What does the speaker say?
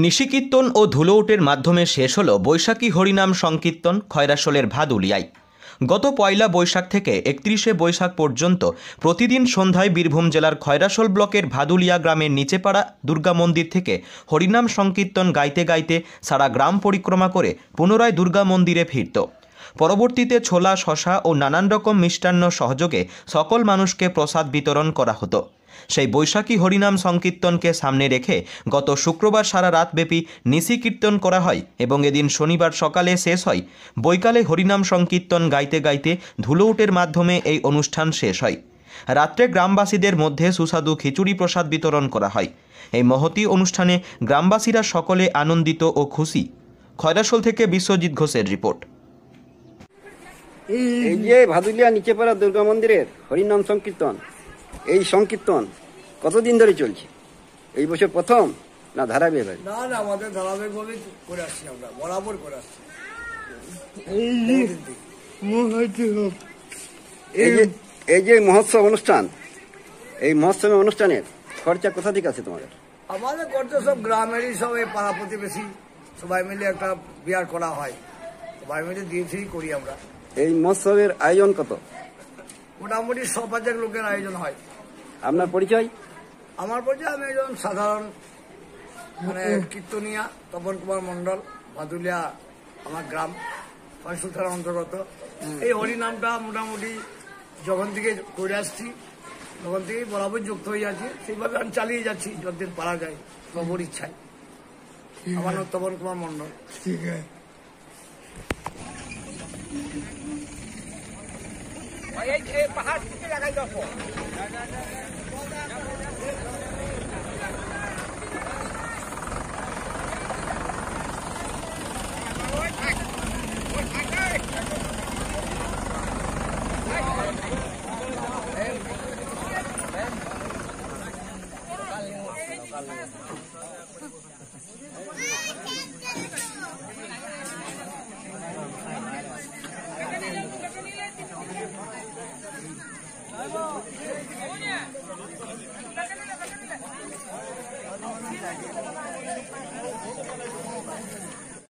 নিশিকীর্তন ও ধুলোউটের মাধ্যমে শেষ হল বৈশাখী হরিনাম সংকীর্তন খয়রাশোলের ভাদুলিয়ায়। গত পয়লা বৈশাখ থেকে 31শে বৈশাখ পর্যন্ত প্রতিদিন সন্ধ্যায় বীরভূম জেলার খয়রাশোল ব্লকের ভাদুলিয়া গ্রামের নিচেপাড়া দুর্গা মন্দির থেকে হরিনাম সংকীর্তন গাইতে গাইতে সারা গ্রাম পরিক্রমা করে পুনরায় দুর্গা মন্দিরে ফিরত। পরবর্তীতে ছোলা, শশা ও নানান রকম মিষ্টান্ন সহযোগে সকল মানুষকে প্রসাদ বিতরণ করা হতো। সেই বৈশাখী হরিনাম সংকীর্তনকে সামনে রেখে গত শুক্রবার সারা রাতব্যাপী নিশি কীর্তন করা হয় এবং এদিন শনিবার সকালে শেষ হয়। বৈকালে হরিনাম সংকীর্তন গাইতে গাইতে ধুলোউটের মাধ্যমে এই অনুষ্ঠান শেষ হয়। রাত্রে গ্রামবাসীদের মধ্যে সুস্বাদু খিচুড়ি প্রসাদ বিতরণ করা হয়। এই মহতী অনুষ্ঠানে গ্রামবাসীরা সকলে আনন্দিত ও খুশি। খয়রাশোল থেকে বিশ্বজিৎ ঘোষের রিপোর্ট। এই যে ভাদুলিয়া নিচেপাড়া দুর্গা মন্দিরের হরিনাম সংকীর্তন, এই সংকীর্তন কতদিন ধরে চলছে? এই বছর প্রথম না ধারাবাহিক? না না, আমাদের ধারাবাহিকভাবে করে আসছি, আমরা বরাবর করে আসছি। এই যে মহোৎসব অনুষ্ঠান, এই মহোৎসবের অনুষ্ঠানের খরচা কোথা থেকে আছে তোমাদের? আমাদের করতে সব গ্রামেরই সব এই পাড়া প্রতিবেশী সবাই মিলে একটা বিয়ার করা হয়, সবাই মিলে দিয়েছেই করি আমরা। এই মহোৎসবের আয়োজন কত? মোটামুটি 5,000 লোকের আয়োজন হয়। আপনার পরিচয়? আমার পরিচয়, আমি একজন সাধারণ কীর্তনিয়া তপন কুমার মন্ডল, ভাদুলিয়া আমার গ্রাম, পাঁচশো থানার অন্তর্গত। এই হরিনামটা মোটামুটি যখন থেকে করে আসছি তখন থেকেই বরাবর যুক্ত হয়ে যাচ্ছি, সেইভাবে আমি চালিয়ে যাচ্ছি যতদিন পারা যায় সবর ইচ্ছায়। আমার নাম তপন কুমার মন্ডল। ঠিক আছে। পাহাড় থেকে লাগাই যাবো।